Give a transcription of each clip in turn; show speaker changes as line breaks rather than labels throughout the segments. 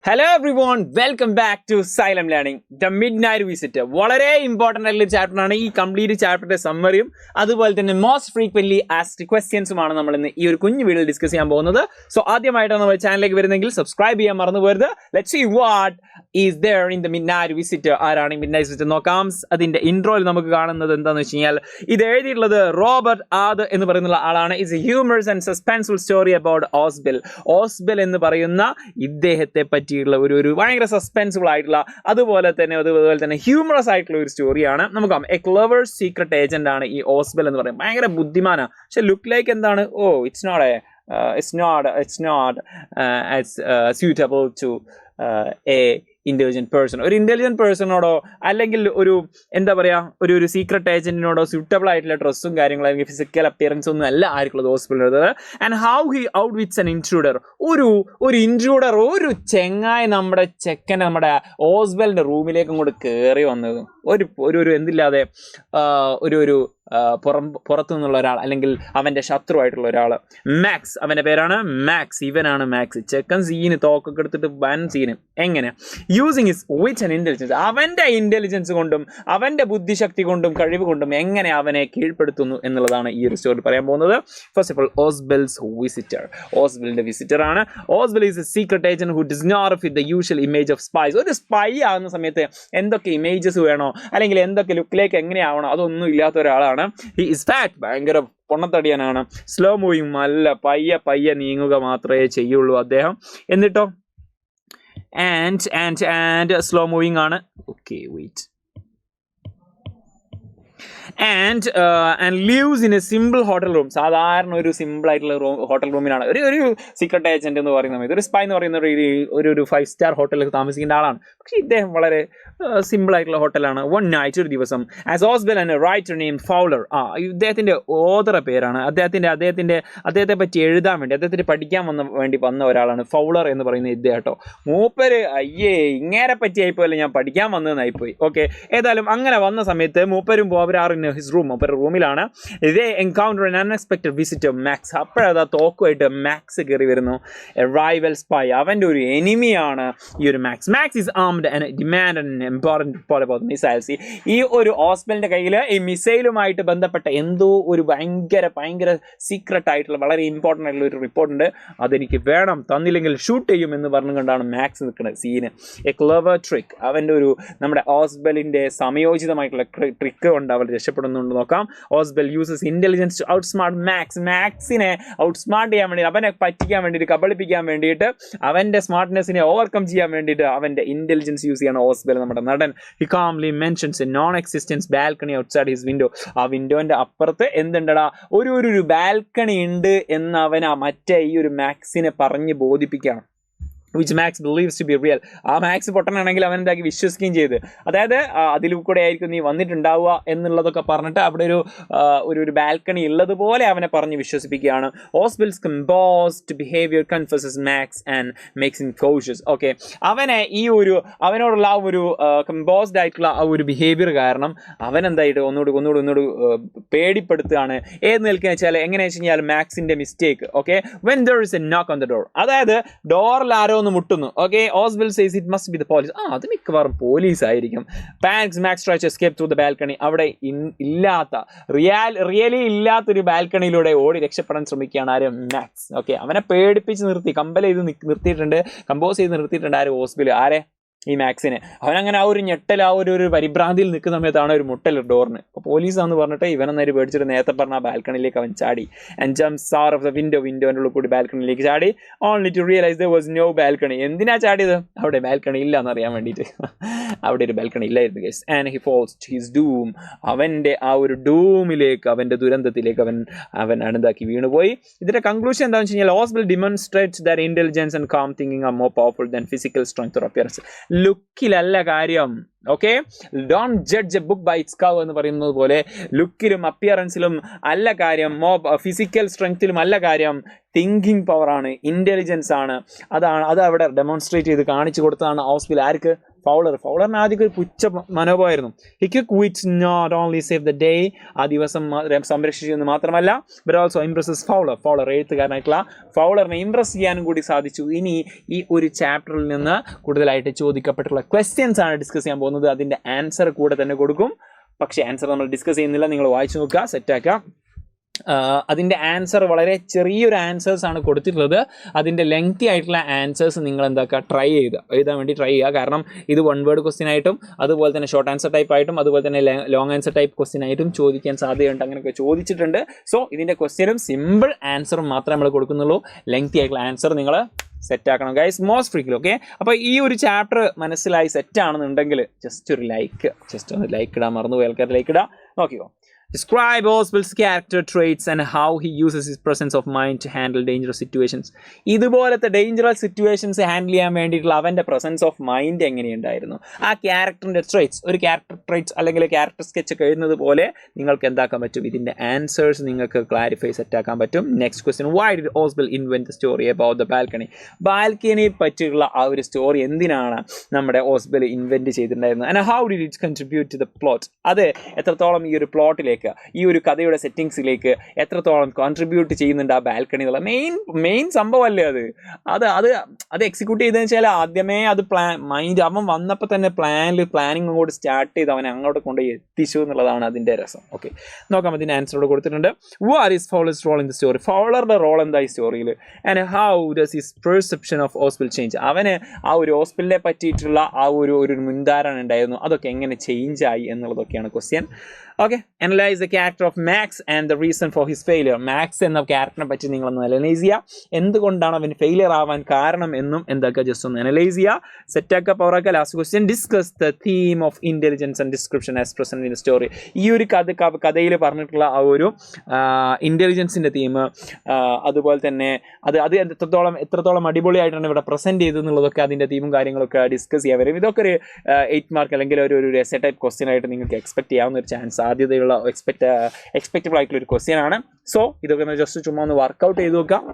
Hello everyone, welcome back to Xylem learning the midnight visit. വളരെ important ആയിട്ടുള്ള ചാപ്റ്ററാണ് ഈ complete ചാപ്റ്ററിന്റെ സമ്മറിയും അതുപോലെ തന്നെ മോസ്റ്റ് ഫ്രീക്വന്റ്ലി ആസ്ക്ഡ് ക്വസ്റ്റ്യൻസുമാണ് നമ്മൾ ഇന്ന് ഈ ഒരു കുഞ്ഞു വീഡിയോ ഡിസ്കസ് ചെയ്യാൻ പോകുന്നത്. സോ ആദ്യമായിട്ടാണ് നമ്മൾ ചാനലിലേക്ക് വരുന്നെങ്കിൽ സബ്സ്ക്രൈബ് ചെയ്യാൻ മറന്നു പോകരുത്. Let's see what is there in the midnight visit. ആരാണ് മിഡ് നൈറ്റ് വിസിറ്റ് നോക്കാം. അതിന്റെ ഇൻട്രോയിൽ നമുക്ക് കാണുന്നത് എന്താണെന്ന് വെച്ച് കഴിഞ്ഞാൽ ഇത് എഴുതിയിട്ടുള്ളത് റോബർട്ട് ആദ് എന്ന് പറയുന്ന ആളാണ്. It's a humorous and suspenseful story about Ausable എന്ന് പറയുന്ന ഇദ്ദേഹത്തെ പറ്റിയുള്ള ഒരു ഭയങ്കര സസ്പെൻസിബിൾ ആയിട്ടുള്ള അതുപോലെ തന്നെ ഹ്യൂമറസ് ആയിട്ടുള്ള ഒരു സ്റ്റോറിയാണ്. നമുക്ക് എ ക്ലെവർ സീക്രട്ട് ഏജന്റ് ആണ് ഈ ഓസ്ബെൽ എന്ന് പറയുന്നത്. ഭയങ്കര ബുദ്ധിമാനാണ്. പക്ഷെ ലുക്ക് ലൈക്ക് എന്താണ്, it's not as suitable to a intelligent person. ഒരു ഇന്റലിജന്റ് പേഴ്സണോടോ അല്ലെങ്കിൽ ഒരു എന്താ പറയുക ഒരു സീക്രട്ട് ഏജന്റിനോടോ സ്യൂട്ടബിൾ ആയിട്ടുള്ള ഡ്രസ്സും കാര്യങ്ങളും അല്ലെങ്കിൽ ഫിസിക്കൽ അപ്പിയറൻസ് ഒന്നും അല്ല ആർക്കുള്ളത് ഹോസ്പിറ്റലിൽ. And how he out wits an intruder. ഒരു ഇൻട്രൂഡർ, ഒരു ചെങ്ങായി നമ്മുടെ ചെക്കൻ നമ്മുടെ ഓസ്ബെലിന്റെ റൂമിലേക്ക് അങ്ങോട്ട് കയറി വന്നത് ഒരു എന്തില്ലാതെ ഒരു പുറത്തു നിന്നുള്ള ഒരാൾ അല്ലെങ്കിൽ അവന്റെ ശത്രുവായിട്ടുള്ള ഒരാൾ. മാക്സ്, അവന്റെ പേരാണ് മാക്സ്. ഇവനാണ് മാക്സ്. ചെക്കൻ സീന് തോക്കൊക്കെ എടുത്തിട്ട് വൻ സീന്. എങ്ങനെ using his wit and intelligence, അവന്റെ ഇന്റലിജൻസ് കൊണ്ടും അവന്റെ ബുദ്ധിശക്തി കൊണ്ടും കഴിവ് കൊണ്ടും എങ്ങനെ അവനെ കീഴ്പ്പെടുത്തുന്നു എന്നുള്ളതാണ് ഈ ഒരു സ്റ്റോറി പറയാൻ പോകുന്നത്. ഫസ്റ്റ് ഓഫ് ഓൾ ഓസ്ബെലിന്റെ വിസിറ്റർ ആണ്. Ausable is a secret agent who does not fit the usual image of spies. ഒരു സ്പൈ ആകുന്ന സമയത്ത് എന്തൊക്കെ ഇമേജസ് വേണോ അല്ലെങ്കിൽ എന്തൊക്കെ ലുക്കിലേക്ക് എങ്ങനെയാവണോ അതൊന്നും ഇല്ലാത്ത ഒരാളാണ്. ഹി ഇസ് ഫാറ്റ്, ഭയങ്കര പൊണ്ണത്തടിയാനാണ്. സ്ലോ മൂവിങ്, നല്ല പയ്യെ നീങ്ങുക മാത്രമേ ചെയ്യുള്ളൂ അദ്ദേഹം. എന്നിട്ടോ and slow moving ആണ്. Okay, wait. and lives in a simple hotel room. സാധാരണ ഒരു സിമ്പിൾ ആയിട്ടുള്ള ഹോട്ടൽ റൂമിലാണ് ഒരു സീക്രട്ട് ഏജന്റ് എന്ന് പറയുന്ന സമയത്ത് ഒരു സ്പൈ എന്ന് പറയുന്ന ഒരു 5 സ്റ്റാർ ഹോട്ടലിൽ താമസിക്കുന്ന ആളാണ്. പക്ഷെ ഇദ്ദേഹം വളരെ സിമ്പിൾ ആയിട്ടുള്ള ഹോട്ടലാണ്. വൺ നൈറ്റ്, ഒരു ദിവസം, as Ausable and a writer name Fowler. ഇദ്ദേഹത്തിന്റെ ഓതറുടെ പേരാണ്. അദ്ദേഹത്തെ പറ്റി എഴുതാൻ വേണ്ടി, അദ്ദേഹത്തിന് പഠിക്കാൻ വന്ന ഒരാളാണ് ഫൗളർ എന്ന് പറയുന്ന ഇദ്ദേഹം കേട്ടോ. മൂപ്പര് ഇങ്ങേരെ പറ്റിയായിപ്പോയല്ലേ ഞാൻ പഠിക്കാൻ വന്നതെന്നായിപ്പോയി. ഓക്കെ, ഏതായാലും അങ്ങനെ വന്ന സമയത്ത് മൂപ്പരും ഹിസ് റൂം, മൂപ്പരുടെ റൂമിലാണ്. ഇതേ encounter an unexpected visitor Max. അപ്പോഴതാ തോക്കുമായിട്ട് മാക്സ് കയറി വരുന്നു. എ റൈവൽ സ്പൈ, അവന്റെ ഒരു എനിമിയാണ് ഈ ഒരു Max. Max is armed and demand an important report about missiles. ഈ ഒരു ഓസ്ബെലിന്റെ കയ്യിൽ ഈ മിസൈലുമായിട്ട് ബന്ധപ്പെട്ട എന്തോ ഒരു ഭയങ്കര സീക്രട്ട് ആയിട്ടുള്ള വളരെ ഇമ്പോർട്ടൻ്റ് ആയിട്ടുള്ള ഒരു റിപ്പോർട്ട് ഉണ്ട്. അതെനിക്ക് വേണം, തന്നില്ലെങ്കിൽ ഷൂട്ട് ചെയ്യും എന്ന് പറഞ്ഞുകൊണ്ടാണ് മാക്സ് നിൽക്കുന്നത് സീന്. എ ക്ലെവർ ട്രിക്ക്, അവന്റെ നമ്മുടെ ഓസ്ബെലിന്റെ സമയോചിതമായിട്ടുള്ള ട്രിക്ക് കൊണ്ട് അവർ രക്ഷപ്പെടുന്നുണ്ട്. നോക്കാം. ഓസ്ബെൽ യൂസസ് ഇന്റലിജൻസ് ടു ഔട്ട്സ്മാർട്ട് മാക്സ്. മാക്സിനെ ഔട്ട്സ്മാർട്ട് ചെയ്യാൻ വേണ്ടി, അവനെ പറ്റിക്കാൻ വേണ്ടിയിട്ട്, കബളിപ്പിക്കാൻ വേണ്ടിയിട്ട്, അവന്റെ സ്മാർട്ട്നെസ്സിനെ ഓവർകം ചെയ്യാൻ വേണ്ടിയിട്ട് അവന്റെ ഇന്റലിജൻസ് യൂസ് ചെയ്യണം ഓസ്ബെൽ, നമ്മുടെ നടൻ. He calmly mentions A non existence balcony outside his window. ആ വിൻഡോന്റെ അപ്പുറത്ത് എന്തുണ്ടടാ, ഒരു ബാൽക്കണി ഉണ്ട് എന്ന് അവൻ മറ്റേ ഈ ഒരു മാക്സിനെ പറഞ്ഞ് ബോധിപ്പിക്കണം. Which Max believes to be real. ആ മാക്സ് പൊട്ടനാണെങ്കിൽ അവൻ എന്താക്കി വിശ്വസിക്കുകയും ചെയ്ത്, അതായത് അതിൽ കൂടെ ആയിരിക്കും നീ വന്നിട്ടുണ്ടാവുക എന്നുള്ളതൊക്കെ പറഞ്ഞിട്ട് അവിടെ ഒരു ബാൽക്കണി ഉള്ളതുപോലെ അവനെ പറഞ്ഞ് വിശ്വസിപ്പിക്കുകയാണ്. Ausable's composed behaviour confuses Max and makes him cautious. Okay, അവനോടുള്ള ആ ഒരു കമ്പോസ്ഡ് ആയിട്ടുള്ള ആ ഒരു ബിഹേവിയർ കാരണം അവൻ എന്തായിട്ട് ഒന്നുകൂടി പേടിപ്പെടുത്തുകയാണ്. ഏത് നിൽക്കുക വെച്ചാൽ എങ്ങനെയാ വെച്ച് കഴിഞ്ഞാൽ മാക്സിന്റെ mistake. Okay, when there is a knock on the door, അതായത് ഡോറിൽ ആരോ ഒന്ന് മുട്ടുന്നു. Okay, Ausable says it must be the police. അത് മിക്കവാറും പോലീസ് ആയിരിക്കും. Panics Max tries to escape through the balcony. അവിടെ റിയലി ഇല്ലാത്തൊരു ബാൽക്കണിയിലൂടെ ഓടി രക്ഷപ്പെടാൻ ശ്രമിക്കുകയാണ് ആര്, മാക്സ്. ഓക്കെ, അവനെ പേടിപ്പിച്ച് കമ്പോസ് ചെയ്ത് നിർത്തിയിട്ടുണ്ട് ആര്, ഓസ്ബെൽ. ആരെ, ഈ മാക്സിനെ. അവനങ്ങനെ ആ ഒരു ഞെട്ടൽ, ആ ഒരു പരിഭ്രാന്തിയിൽ നിൽക്കുന്ന സമയത്താണ് ഒരു മുട്ടൽ ഡോറിന്. അപ്പോൾ പോലീസാന്ന് പറഞ്ഞിട്ട് ഇവനെന്നേരം പേടിച്ചിട്ട് നേരത്തെ പറഞ്ഞ ആ ബാൽക്കണിയിലേക്ക് അവൻ ചാടി. And jump sir of the വിൻഡോന്റെ ഉള്ളിൽ കൂടി ബാൽക്കണിയിലേക്ക് ചാടി. Only to realise there was no balcony. എന്തിനാ ചാടിയത്? അവിടെ ബാൽക്കണി ഇല്ല എന്നറിയാൻ വേണ്ടിയിട്ട്. അവിടെ ഒരു ബാൽക്കണി ഇല്ലായിരുന്നു guys. And he falls to his doom. അവന്റെ ആ ഒരു ഡൂമിലേക്ക്, അവന്റെ ദുരന്തത്തിലേക്ക് അവൻ അണുതാക്കി വീണുപോയി. ഇതിന്റെ കൺക്ലൂഷൻ എന്താണെന്ന് വെച്ച് കഴിഞ്ഞാൽ Ausable demonstrates that intelligence and calm thinking are more powerful than physical strength or appearance. ലുക്കിലല്ല കാര്യം. Okay, don't judge a book by its cover എന്ന് പറയുന്നത് പോലെ ലുക്കിലും അപ്പിയറൻസിലും അല്ല കാര്യം, ഫിസിക്കൽ സ്ട്രെങ്ത്തിലും അല്ല കാര്യം. തിങ്കിങ് പവറാണ്, ഇന്റലിജൻസ് ആണ്. അത് അവിടെ ഡെമോൺസ്ട്രേറ്റ് ചെയ്ത് കാണിച്ചു കൊടുത്തതാണ് ഓസ്ബെൽ. ആർക്ക്? ഫൗളറിന് ആദ്യം ഒരു പുച്ഛ മനോഭാവമായിരുന്നു. He quits not only save the day, ആ ദിവസം സംരക്ഷിച്ചെന്ന് മാത്രമല്ല, ബട്ട് ഓൾസോ ഇംപ്രസസ് ഫൗളർ എഴുത്തുകാരനായിട്ടുള്ള ഫൗളറിനെ ഇംപ്രസ് ചെയ്യാനും കൂടി സാധിച്ചു. ഇനി ഈ ഒരു ചാപ്റ്ററിൽ നിന്ന് കൂടുതലായിട്ട് ചോദിക്കപ്പെട്ടുള്ള ക്വസ്റ്റ്യൻസ് ആണ് ഡിസ്കസ് ചെയ്യാൻ പോകുന്നത്. അതിൻ്റെ ആൻസർ കൂടെ തന്നെ കൊടുക്കും. പക്ഷേ ആൻസർ നമ്മൾ ഡിസ്കസ് ചെയ്യുന്നില്ല, നിങ്ങൾ വായിച്ചു നോക്കുക, സെറ്റാക്കുക. അതിൻ്റെ ആൻസർ വളരെ ചെറിയൊരു ആൻസേഴ്സ് ആണ് കൊടുത്തിട്ടുള്ളത്. അതിൻ്റെ ലെങ്തി ആയിട്ടുള്ള ആൻസേഴ്സ് നിങ്ങൾ എന്താക്കുക, എഴുതാൻ വേണ്ടി ട്രൈ ചെയ്യുക. കാരണം ഇത് 1 വേർഡ് ക്വസ്റ്റ്യൻ ആയിട്ടും അതുപോലെ തന്നെ ഷോർട്ട് ആൻസർ ടൈപ്പ് ആയിട്ടും അതുപോലെ തന്നെ ലോങ് ആൻസർ ടൈപ്പ് ക്വസ്റ്റ്യൻ ആയിട്ടും ചോദിക്കാൻ സാധ്യതയുണ്ട്. അങ്ങനെയൊക്കെ ചോദിച്ചിട്ടുണ്ട്. സോ ഇതിൻ്റെ ക്വസ്റ്റ്യനും സിമ്പിൾ ആൻസറും മാത്രമേ നമ്മൾ കൊടുക്കുന്നുള്ളൂ. ലെങ്തി ആയിട്ടുള്ള ആൻസർ നിങ്ങൾ സെറ്റാക്കണം ഗൈസ്, മോസ്റ്റ് ഫ്രീക്വലി. ഓക്കെ, അപ്പോൾ ഈ ഒരു ചാപ്റ്റർ മനസ്സിലായി സെറ്റാണെന്നുണ്ടെങ്കിൽ ജസ്റ്റ് ഒന്ന് ലൈക്ക് ഇടാൻ മറന്നുപോയി ആൾക്കാർ, ലൈക്ക് ഇടാം. നോക്കിയോ, describe Oswald's character traits and how he uses his presence of mind to handle dangerous situations. ഇതുപോലത്തെ ഡേഞ്ചറസ് സിറ്റുവേഷൻസ് ഹാൻഡിൽ ചെയ്യാൻ വേണ്ടിയിട്ടുള്ള അവൻ്റെ പ്രസൻസ് ഓഫ് മൈൻഡ് എങ്ങനെയുണ്ടായിരുന്നു, ആ ക്യാരക്ടറിൻ്റെ ട്രേറ്റ്സ്, ഒരു ക്യാരക്ടർ ട്രേറ്റ്സ് അല്ലെങ്കിൽ ക്യാരക്ടർ സ്കെച്ച് ഒക്കെ എഴുതുന്നത് പോലെ നിങ്ങൾക്ക് എന്താക്കാൻ പറ്റും, ഇതിൻ്റെ ആൻസേഴ്സ് നിങ്ങൾക്ക് ക്ലാരിഫൈ സെറ്റാക്കാൻ പറ്റും. Next question, why did Oswald invent the story about the balcony? ബാൽക്കണിയെ പറ്റിയുള്ള ആ ഒരു സ്റ്റോറി എന്തിനാണ് നമ്മുടെ ഓസ്വെൽഡ് ഇൻവെൻറ്റ് ചെയ്തിട്ടുണ്ടായിരുന്നത്? and how did it contribute to the plot? അത് എത്രത്തോളം ഈ ഒരു പ്ലോട്ടിലേക്ക്, ഈ ഒരു കഥയുടെ സെറ്റിങ്സിലേക്ക് എത്രത്തോളം കോൺട്രിബ്യൂട്ട് ചെയ്യുന്നുണ്ട് ആ ബാൽക്കണി എന്നുള്ള മെയിൻ സംഭവമല്ലേ അത് എക്സിക്യൂട്ട് ചെയ്തതെന്ന് വെച്ചാൽ ആദ്യമേ അത് മൈൻഡ് അവൻ വന്നപ്പോൾ തന്നെ പ്ലാനിങ് കൂടി സ്റ്റാർട്ട് ചെയ്ത് അവനെ അങ്ങോട്ട് കൊണ്ടുപോയി എത്തിച്ചു എന്നുള്ളതാണ് അതിൻ്റെ രസം. ഓക്കെ, നോക്കാം. അതിൻ്റെ ആൻസറോട് കൊടുത്തിട്ടുണ്ട്. What is Fowler's role in the story? ഫൗളറുടെ റോൾ എന്താ ഈ സ്റ്റോറിയിൽ? And how does his perception of Oswald change? അവന് ആ ഒരു ഓസ്വെൽഡിനെ പറ്റിയിട്ടുള്ള ആ ഒരു മുൻധാരണ ഉണ്ടായിരുന്നു, അതൊക്കെ എങ്ങനെ ചേഞ്ച് ആയി എന്നുള്ളതൊക്കെയാണ് question. Okay, analyse the character of Max and the reason for his failure. Max എന്ന ക്യാരക്ടറിനെ പറ്റി നിങ്ങളൊന്ന് അനലൈസ് ചെയ്യുക. എന്തുകൊണ്ടാണ് അവൻ ഫെയിലിയർ ആവാൻ കാരണം എന്നും എന്താക്കുക ജസ്റ്റ് ഒന്ന് അനലൈസ് ചെയ്യുക. സെറ്റാക്കുക, പവറാക്കുക. Last question, discuss the theme of intelligence and description as present in story. ഈ ഒരു കഥയിൽ പറഞ്ഞിട്ടുള്ള ആ ഒരു ഇൻ്റലിജൻസിൻ്റെ തീം, അതുപോലെ തന്നെ അത് എത്രത്തോളം അടിപൊളിയായിട്ടാണ് ഇവിടെ പ്രസൻറ്റ് ചെയ്തതെന്നുള്ളതൊക്കെ അതിൻ്റെ തീമും കാര്യങ്ങളൊക്കെ ഡിസ്കസ് ചെയ്യാൻ വരും. ഇതൊക്കെ ഒരു 8 മാർക്ക് അല്ലെങ്കിൽ ഒരു എസ്സേ ടൈപ്പ് ക്വസ്റ്റ്യൻ ആയിട്ട് നിങ്ങൾക്ക് എക്സ്പെക്ട് ചെയ്യാവുന്ന ഒരു സാധ്യതയുള്ള എക്സ്പെക്റ്റബിൾ ആയിട്ടുള്ള ഒരു ക്വസ്റ്റ്യൻ ആണ്. സോ ഇതൊക്കെ ജസ്റ്റ് ചുമ്മാ ഒന്ന് വർക്കൗട്ട് ചെയ്ത് നോക്കാം.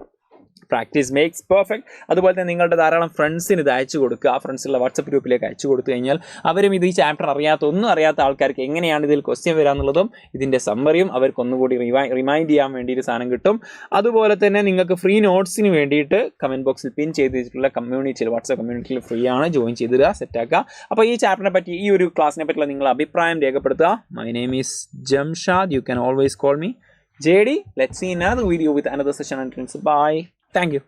Practice makes perfect. അതുപോലെ തന്നെ നിങ്ങളുടെ ധാരാളം ഫ്രണ്ട്സിന് ഇത് അയച്ചു കൊടുക്കുക. ആ ഫ്രണ്ട്സുള്ള വാട്സപ്പ് ഗ്രൂപ്പിലേക്ക് അയച്ചു കൊടുത്തു കഴിഞ്ഞാൽ അവരും ഇത് ഈ ചാപ്റ്റർ ഒന്നും അറിയാത്ത ആൾക്കാർക്ക് എങ്ങനെയാണ് ഇതിൽ ക്വസ്റ്റ്യൻ വരാമെന്നുള്ളതും ഇതിൻ്റെ സമ്മറിയും അവർക്ക് ഒന്നുകൂടി റിമൈൻഡ് ചെയ്യാൻ വേണ്ടിയിട്ട് സാധനം കിട്ടും. അതുപോലെ തന്നെ നിങ്ങൾക്ക് ഫ്രീ നോട്ട്സിന് വേണ്ടിയിട്ട് കമൻറ്റ് ബോക്സിൽ പിൻ ചെയ്തിട്ടുള്ള കമ്മ്യൂണിറ്റിയിൽ, വാട്സപ്പ് കമ്മ്യൂണിറ്റിയിൽ ഫ്രീ ആണ്, ജോയിൻ ചെയ്തിടുക, സെറ്റാക്കുക. അപ്പോൾ ഈ ചാപ്റ്ററിനെ പറ്റി, ഈ ഒരു ക്ലാസ്സിനെ പറ്റിയുള്ള നിങ്ങളുടെ അഭിപ്രായം രേഖപ്പെടുത്തുക. My name is Jamshad. You can always call me JD. Let's see another video with another session. Until bye. Thank you.